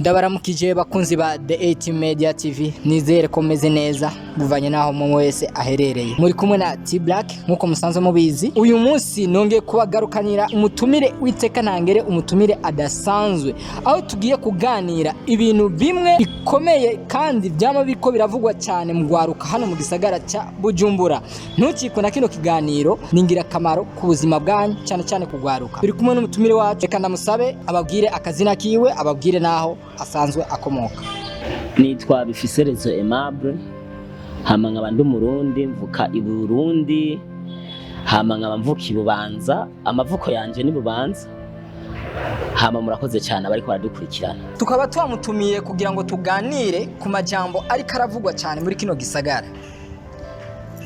Ndabaramukije bakunzi ba The 18 Media TV, nizere ko meze neza buvanye naho mu wese aherereye. Muri kumwe na T Black nkuko musanzwe mubizi. Uyu munsi nongeye kubagarukanira umutumire witeka ntangere, umutumire adasanzwe, aho tugiye kuganira ibintu bimwe bikomeye kandi byama biko biravugwa cyane mu gwaruka hano mu gisagara cya Bujumbura. Ntukiko na kino kiganiro ningira kamaro ku buzima bwanyu cyane cyane kugwaruka. Turi kumwe n'umutumire wacu, reka ndamusabe ababwire akazina kiwe, ababwire naho asanzwe akomoka. Nitwa Bifiserezo Aimable, hama nkaba ndi Umurundi, mvuka i Burundi, hama nkaba mvuka i Bubanza, amavuko yanje ni Bubanza. Hama murakoze cyane abari ko baradukurikirana. Tukaba twamutumiye kugira ngo tuganire ku majambo ari karavugwa cyane muri kino gisagara.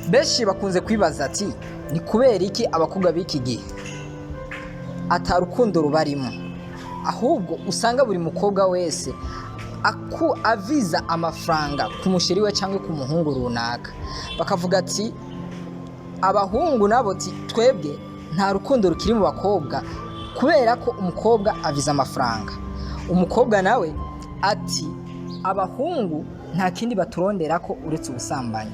Beshi bakunze kwibaza ati ni kubera iki abakobwa biki gihe atarukundo rubarimo, ahubwo usanga buri mukobwa wese aviza amafaranga ku musheri we cyangwa ku muhungu runaka. Bakavuga ati abahungu nabo ati twebwe nta rukundo rukiri mu bakobwa kubera ko umukobwa aviza amafaranga. Umukobwa nawe ati abahungu nta kindi baturondera ko uretse ubusambanyi.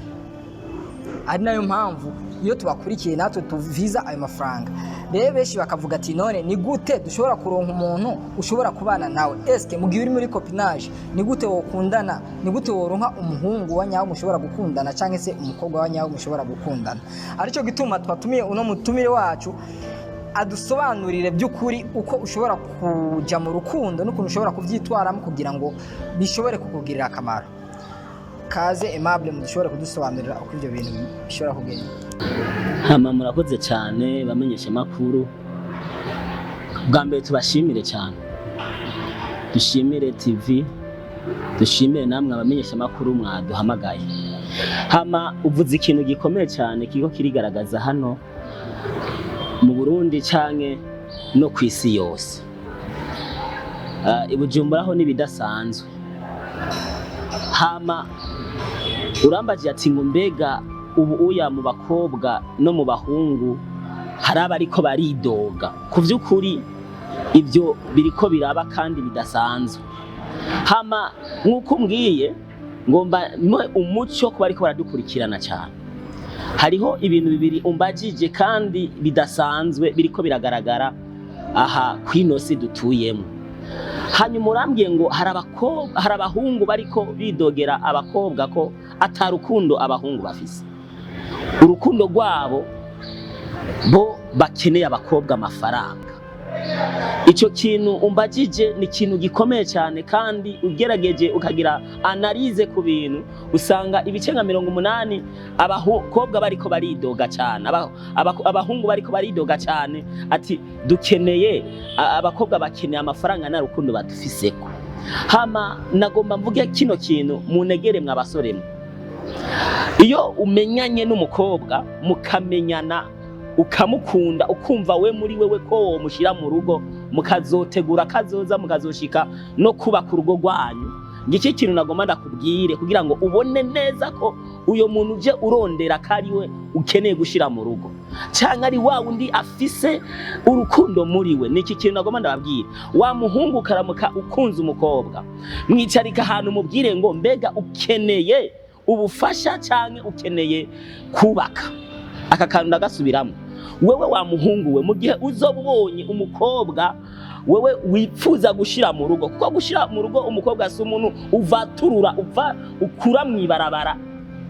Ari nayo mpamvu iyo tubakurikiye natwe tuviza ayo mafaranga. Rero beshi bakavuga ati none ni gute dushobora kuronka umuntu ushobora kubana nawe? Eske mu gihe uri muri copinage ni gute wokundana? Ni gute woronka umuhungu wa nyawo mushobora gukundana cyangwa se umukobwa wa nyawo mushobora gukundana? Arico gituma twatumiye uno mutumire wacu adusobanurire by'ukuri uko ushobora kuja mu rukundo n'ukuntu ushobora kuvyitwaramo kugira ngo bishobore kukugirira akamaro. Kaze Aimable mushobora kudusobanurira uko ibyo bintu bishobora kugenda. Hama murakoze cyane bamenyesha makuru. Bwa mbere tubashimire cyane, dushimire TV, dushimire namwe abamenyesha makuru mwaduhamagaye. Hama uvuze ikintu gikomeye cyane kiko kirigaragaza hano mu Burundi canke no kwisi yose. Ibujumbura ho nibidasanzwe. Hama urambaje ati ngo mbega ubu uya mu bakobwa no mu bahungu haraba ariko baridoga. Ku vy'ukuri ibyo biriko biraba kandi bidasanzwe. Hama nkuko mbwiye ngomba umuco kuba ariko baradukurikirana cyane. Hariho ibintu bibiri umbajije kandi bidasanzwe biriko biragaragara aha kwinosi dutuyemo. Hanyuma urambwiye ngo hari abahungu bariko bidogera abakobwa ko atarukundo abahungu bafise. Urukundo rwabo bo bakeneye abakobwa amafaranga. Ico kintu umbajije ni ikintu gikomeye cyane, kandi ugerageje ukagira analyse ku bintu usanga ibice nka 80 abakobwa bariko baridoga cyane, abahungu bariko baridoga cyane ati dukeneye abakobwa bakeneye amafaranga na rukundo badufiseko. Hama nagomba mvuge kino kintu munegere mwa basore mwe. Iyo umenyanye n'umukobwa mukamenyana ukamukunda ukumva we muri wewe ko mushira mu rugo mukazotegura kazoza mukazoshika no kubaka urugo rwanyu, ngiki kintu nagomba ndakubwire kugira ngo ubone neza ko uyo muntu uje urondera kariwe ukeneye gushira mu rugo cyangwa ari wa undi afise urukundo muri we. Niki kintu nagomba ndababwira, wa muhungu karamuka ukunze umukobwa mwicarika ahantu mubwire ngo mbega ukeneye ubufasha cyangwa ukeneye kubaka. Aka kantu ndagasubiramo. Wewe wa muhungu we mu gihe uzobonye umukobwa wewe wipfuza gushira mu rugo, kuko gushira mu rugo umukobwa si umuntu uvaturura ukura mwibarabara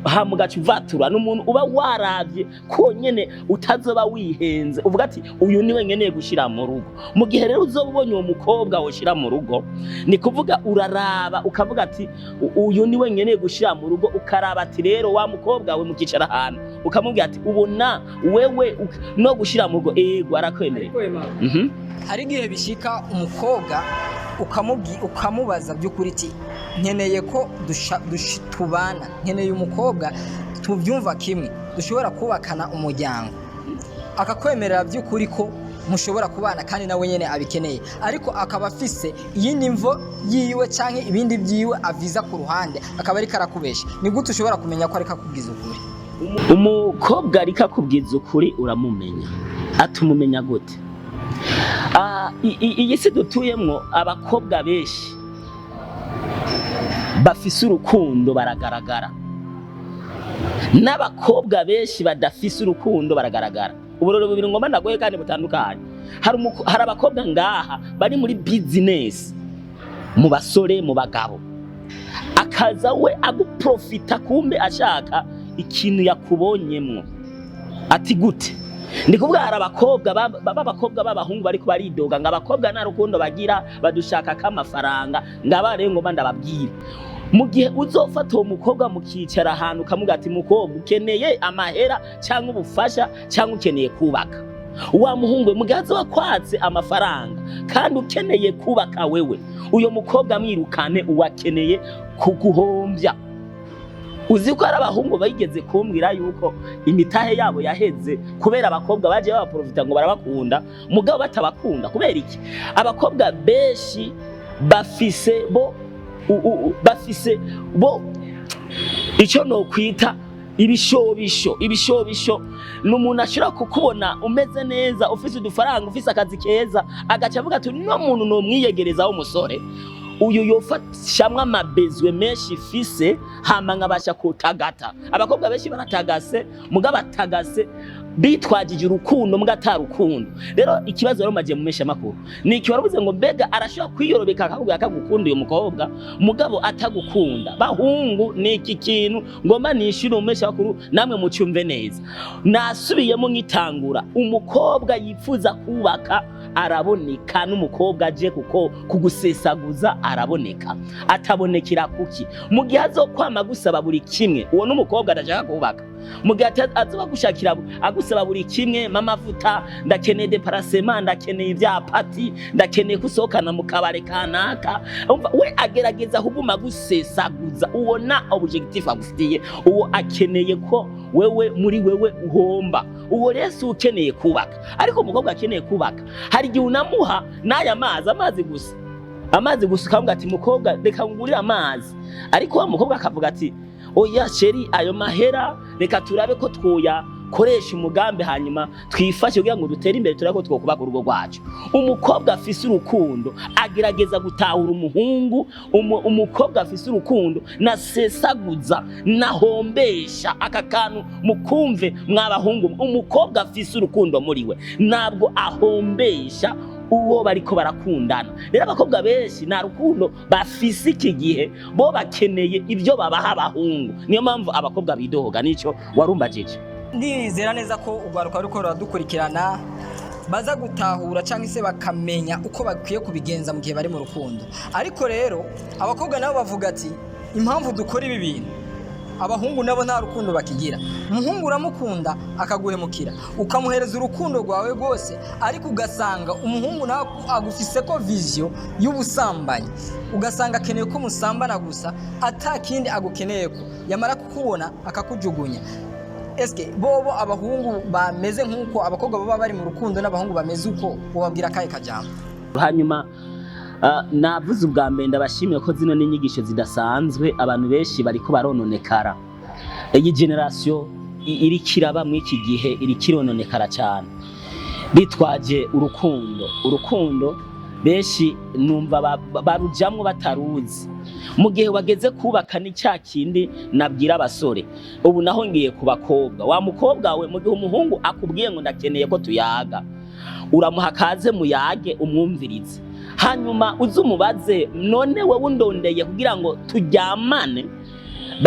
hamugaca uvatura n'umuntu uba waravye konyene utazoba wihenze uvuga ati uyu niwe nkeneye gushira mu rugo. Mu gihe rero uzobonye uwo mukobwa woshira mu rugo ni kuvuga uraraba ukavuga ati uyu niwe nkeneye gushira mu rugo, ukaraba ati rero wa mukobwa we mukicara ahantu ukamubwira ati ubona wewe no gushira mu rugo ego arakwemereye. Hari gihe bishika umukobwa ukamubaza by'ukuri iti nkeneye ko tubana, nkeneye umukobwa tubyumva kimwe dushobora kubakana umuryango, akakwemerera by'ukuri ko mushobora kubana kandi nawe nyene abikeneye, ariko akaba afise iyindi mvo yiwe canke ibindi byiwe aviza ku ruhande akaba ari karakubesha. Ni gute ushobora kumenya ko ari kakubwiza ukuri? Umukobwa ari kakubwiza ukuri uramumenya. Atumumenya gute? Iyi si dutuyemwo abakobwa benshi bafise urukundo baragaragara, n'abakobwa benshi badafise urukundo baragaragara. Uburoro bubiri ngomba ndagoye kandi butandukanye. Hari abakobwa ngaha bari muri business, mu basore mu bagabo, akaza we aguprofita kumbe ashaka ikintu yakubonyemwo. Ati gute? Ndikuvuga hari abakobwa b'abahungu bariko baridoga ngo abakobwa nta rukundo bagira, badushaka k'amafaranga. Ngabare ngomba ndababwira, mu gihe uzofata uwo mukobwa mukicara ahantu ukamuga ati mukobwa ukeneye amahera cyangwa ubufasha cyangwa ukeneye kubaka, wa muhungu mu gihe azokwatse amafaranga kandi ukeneye kubaka wewe, uyo mukobwa mwirukane uwakeneye kuguhombya. Uzi ko ari abahungu bayigeze kumbwira yuko imitahe yabo yaheze kubera abakobwa baje babaprofita ngo barabakunda, mugabo batabakunda. Kubera iki? Abakobwa benshi bafise bo icyo no kwita ibishobisho. N'umuntu ashobora kukubona umeze neza, ufise udufaranga, ufise akazi keza, agaca avuga ati no muntu no mwiyegereza w'umusore uyu yofashamwe amabezwe menshi fise hama nkabasha kutagata. Abakobwa benshi baratagase, mugabo batagase bitwagije urukundo muga atarukundo. Rero ikibazo rero maje mu mesha makuru ni iki warabuze ngo mbega arashobora kwiyorobeka akavuga akagukunda uyu mukobwa mugabo atagukunda. Bahungu ni iki kintu ngoma nishira mu mesha makuru namwe mucyumve neza. Nasubiyemo nkitangura, umukobwa yifuza kubaka araboneka, n'umukobwa aje kuko kugusesaguza araboneka. Atabonekira kuki? Mu gihe azokwama gusaba buri kimwe, uwo n'umukobwa adashaka kubaka. Mu gihe azoba gushakira agusaba buri kimwe, mamavuta, ndakeneye deparasema, ndakeneye ivyapati, ndakeneye kusohokana mu kabare kanaka, we agerageza huguma gusesaguza. Uwo na objectif agufitiye, uwo akeneye ko wewe muri wewe uhomba. Uwo rese ukeneye kubaka. Ariko umukobwa akeneye kubaka, hari igihe unamuha n'aya amazi gusa ukavuga ati mukobwa reka ngurire amazi, ariko wa mukobwa akavuga ati oya sheri ayo mahera reka turabe ko twoya koresha umugambi hanyuma twifashe kugira ngo dutere imbere, turako twokubaka urugo rwacu. Umukobwa afise urukundo agerageza gutahura umuhungu, umukobwa afise urukundo nasesaguza nahombesha. Aka kantu mukumve mwabahungu, umukobwa afise urukundo muri we ntabwo ahombesha uwo bariko barakundana. Rero abakobwa benshi nta rukundo bafise iki gihe, bo bakeneye ibyo babaha abahungu. Niyo mpamvu abakobwa bidoga. Nico warumbajije. Ndizera neza ko ugwaruka ruko ruradukurikirana baza gutahura cyangwa se bakamenya uko bakwiye kubigenza mu gihe bari mu rukundo. Ariko rero abakobwa nabo bavuga ati impamvu dukora ibi bintu, abahungu nabo nta rukundo bakigira. Umuhungu uramukunda akaguhemukira, ukamuhereza urukundo rwawe rwose, ariko ugasanga umuhungu nawe agufise ko vision y'ubusambanyi, ugasanga akeneye ko musambana gusa atakindi agukeneye ko, yamara kukubona akakujugunya. Eske bobo abahungu bameze nkuko abakobwa baba bari mu rukundo n'abahungu bameze uko, ubabwira kaye kajambo? Hanyuma navuze ubwa mbere ndabashimiye ko zino n'inyigisho zidasanzwe. Abantu benshi bariko barononekara, iyi generation iri kiraba mu iki gihe iri kirononekara cyane bitwaje urukundo benshi numva barujamwe bataruzi. Mu gihe wageze kubaka ni cya kindi nabwira abasore, ubu naho ngiye ku bakobwa. Wa mukobwa we mu gihe umuhungu akubwiye ngo ndakeneye ko tuyaga, uramuha kaze muyage umwumvirize, hanyuma uzumubaze none wewe undondeye kugira ngo turyamane,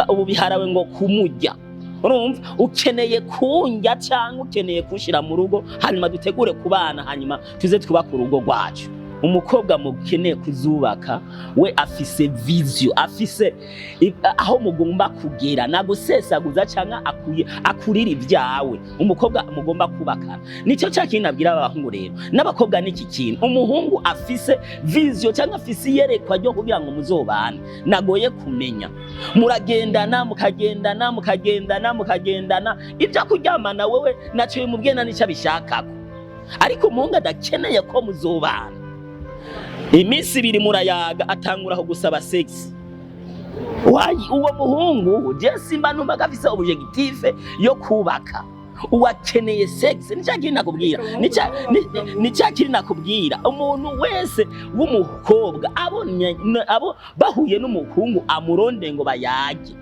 ubu biharawe ngo kumujya. Urumva ukeneye kunjya cyangwa ukeneye kushira mu rugo, hanyuma dutegure kubana, hanyuma tuze twubaka urugo rwacu. Umukobwa mukeneye kuzubaka we afise vision, afise aho mugomba kugera, nagusesaguza cyangwa akurira ibyawe. Umukobwa mugomba kubakana. Nicyo cyakindi nabwira abahungu rero n'abakobwa n'iki kintu. Umuhungu afise vision cyangwa afise yerekwa ryo kugira ngo muzobane, nagoye kumenya. Muragendana mukagendana ibyo kuryamana wewe nacyo bimubwena nicyo abishakako, ariko umuhungu adakeneye ko muzobana. Iminsi ibiri murayaga atanguraho gusaba sex. Uwo muhungu je simba numva gafise objectif yo kubaka. uwakeneye sex nicakiri nakubwira nicakiri nakubwira umuntu wese w'umukobwa abo bahuye n'umuhungu amuronde ngo bayage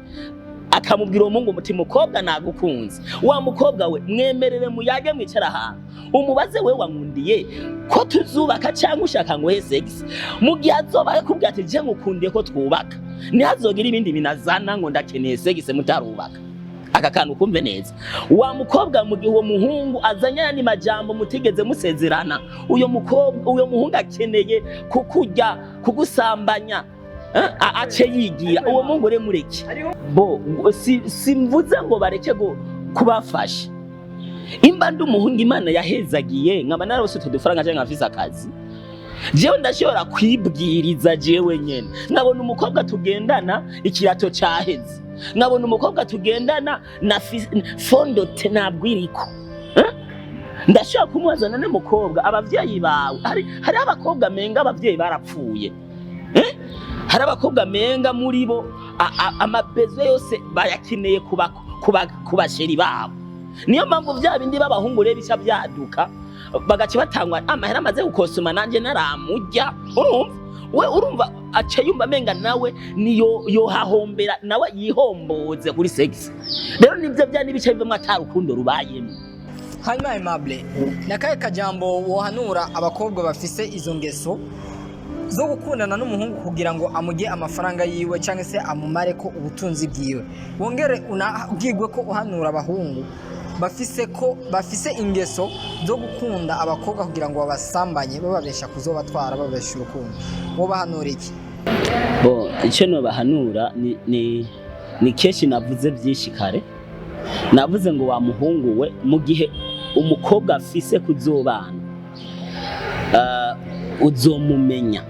akamubwira uwo mungu muti mukobwa nagukunze wa mukobwa we mwemerere muyage mwicara ahantu umubaze we wankundiye ko tuzubaka cyangwa ushaka ngo he sex mu gihe azoba yakubwira ati je ngukundiye ko twubaka ntihazogira ibindi binazana ngo ndakeneye sex mutarubaka aka kantu kumve neza wa mukobwa mu gihe uwo muhungu azanya ni majambo mutigeze musezerana uyo muhungu akeneye kukurya kugusambanya ace yigira uwo mungu re mureke bo simvuze ngo bareke kubafasha imba ndi umuhungu Imana yahezagiye nkaba narose tudufaranga cyangwa nkafisa akazi jewe ndashobora kwibwiriza jewe nyene nkabona umukobwa tugendana ikirato cyaheze nkabona umukobwa tugendana na fondote nabwiriko ndashobora kumwazana n'umukobwa abavyeyi bawe hari abakobwa menga abavyeyi barapfuye hari abakobwa menga muri bo amabezo yose bayakeneye kubasheri babo niyo mpamvu vya bindi b'abahungu rero bica byaduka bagace batangwa amahera amaze gukosoma nanje naramujya urumva aca yumva menga nawe niyo yohahombera nawe yihomboze kuri sex rero nivyo byani bica bivamwe atarukundo rubayemo. Hanyuma Aimable nakaye kajambo wohanura abakobwa bafise izo ngeso zo gukundana n'umuhungu kugira ngo amuge amafaranga yiwe cyangwa se amumare ko ubutunzi bwiwe wongere unabwirwe ko uhanura abahungu bafise ingeso zo gukunda abakobwa kugira ngo babasambanye bababesha kuzobatwara babesha urukundo wo bahanura iki? Bo icyo no bahanura ni keshi navuze byinshi kare navuze ngo wa muhungu we mu gihe umukobwa afise kuzobana uzomumenya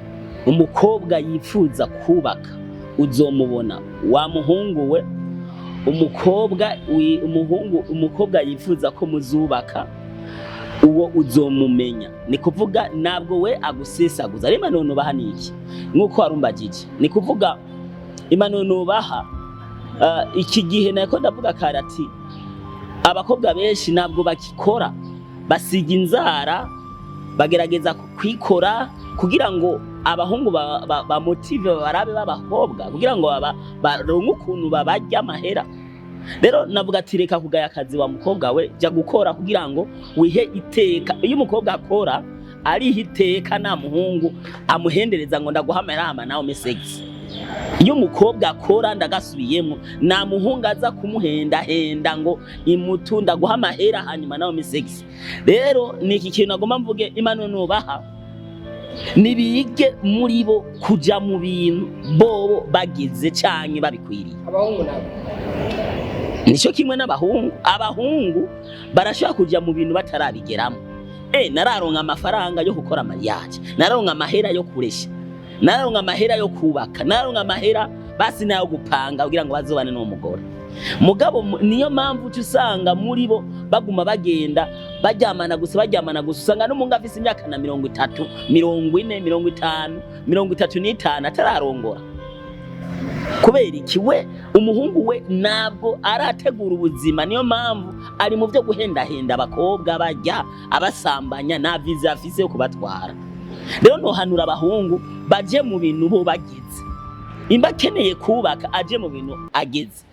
umukobwa yifuza kubaka uzomubona wa muhungu we umukobwa yifuza ko muzubaka uwo uzomumenya ni kuvuga nabwo we agusesaguza ari impanuro baha niki nkuko warumbagije ni kuvuga impanuro baha iki gihe nako ndavuga karati abakobwa benshi nabwo bakikora basiga inzara bagerageza kwikora kugira ngo abahungu ba motive barabe b'abakobwa kugira ngo baronke ukuntu babajya amahera rero navuga ati reka kugaya akazi wa mukobwa we jya gukora kugira ngo wihe iteka iyo umukobwa akora ari hiteka na muhungu amuhendereza ngo ndaguhamera ama nawe mesex iyo umukobwa akora ndagasubiyemo na muhungu aza kumuhenda ngo imutunda guha amahera hanyuma nawe mesex rero niki kintu nagomba mvuge impanuro baha nibige muri bo kuja mu bintu bobo bagize canke babikwiriye abahungu nabo nico kimwe abahungu barashaka kuja mu bintu batarabigeramo nararonka amafaranga yo gukora mariage nararonka amahera yo kuresha nararonka amahera yo kubaka nararonka amahera basi nayo gupanga kugira ngo bazobane n'umugore mugabo niyo mpamvu usanga muri bo baguma bagenda bajyamana gusa usanga n'umunga afise imyaka na 30 40 50 35 atararongora kubera iki we umuhungu we nabwo arategura ubuzima niyo mpamvu ari mu byo guhendahenda abakobwa bajya abasambanya na visa afise yo kubatwara rero no hanura abahungu baje mu bintu bo bagize imba akeneye kubaka aje mu bintu ageze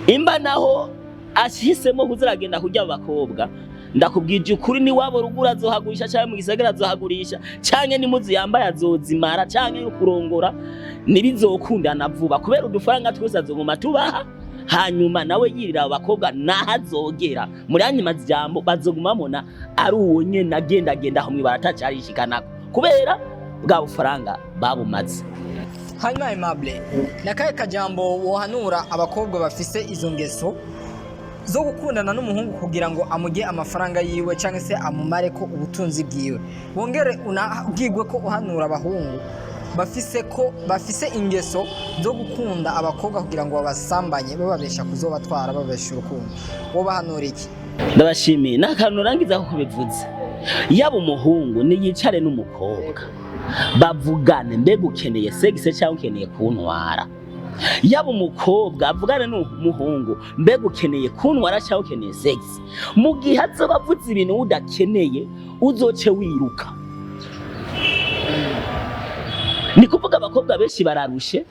imba naho ashisemo kuziragenda kujya abakobwa ndakubwije ukuri ni wabo rugura azohagurisha cyangwa mu gisagara azohagurisha cyangwa ni muzi yambaye azozimara cyangwa yo kurongora nibizokundana vuba kubera udufaranga twose azoguma tubaha hanyuma nawe yirira abakobwa nahazogera muri anyuma zijambo bazogumamona ari uwo nyene agenda hamwe baratacarishikanako kubera bwa bufaranga babumaze. Hanyuma Aimable nakaye kajambo wohanura abakobwa bafise izo ngeso zo gukundana n'umuhungu kugira ngo amuge amafaranga yiwe cyangwa se amumare ko ubutunzi bwiwe wongere unabwirwe ko uhanura abahungu bafise ingeso zo gukunda abakobwa kugira ngo babasambanye bababesha kuzobatwara babesha urukundo wo bahanura iki? Ndabashimiye nakantu rangiza ko kubivuze yaba umuhungu ni yicare n'umukobwa bavugane mbega ukeneye sex cyangwa ukeneye kuntwara yaba umukobwa avugana n'umuhungu mbega ukeneye kuntwara cyangwa ukeneye sex mu gihe azoba avuze ibintu udakeneye uzoce wiruka. Ni kuvuga abakobwa benshi bararushe,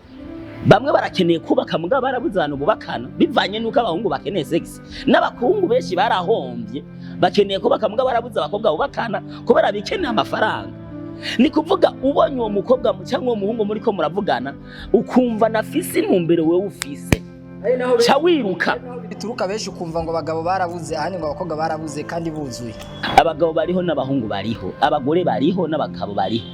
bamwe barakeneye kubaka mugabo barabuze abantu bubakana bivanye nuko abahungu bakeneye sex, n'abakungu benshi barahombye bakeneye kubaka mugabo barabuze abakobwa bubakana kubera bikeneye amafaranga. Ni kuvuga ubonye uwo mukobwa cyangwa uwo muhungu muri ko muravugana ukumva nafise intumbero wewe ufise ca wiruka. Bituruka benshi ukumva ngo abagabo barabuze ahandi ngo abakobwa barabuze kandi buzuye. Abagabo bariho n'abahungu bariho, abagore bariho n'abagabo bariho.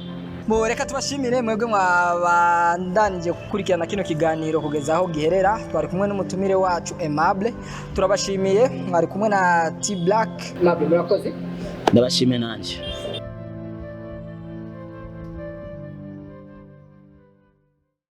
Reka tubashimire mwebwe mwabandanije gukurikirana kino kiganiro kugeza aho giherera. Twari kumwe n'umutumire wacu Aimable, turabashimiye. Mwari kumwe na T Black. Aimable murakoze. Ndabashimiye nanje.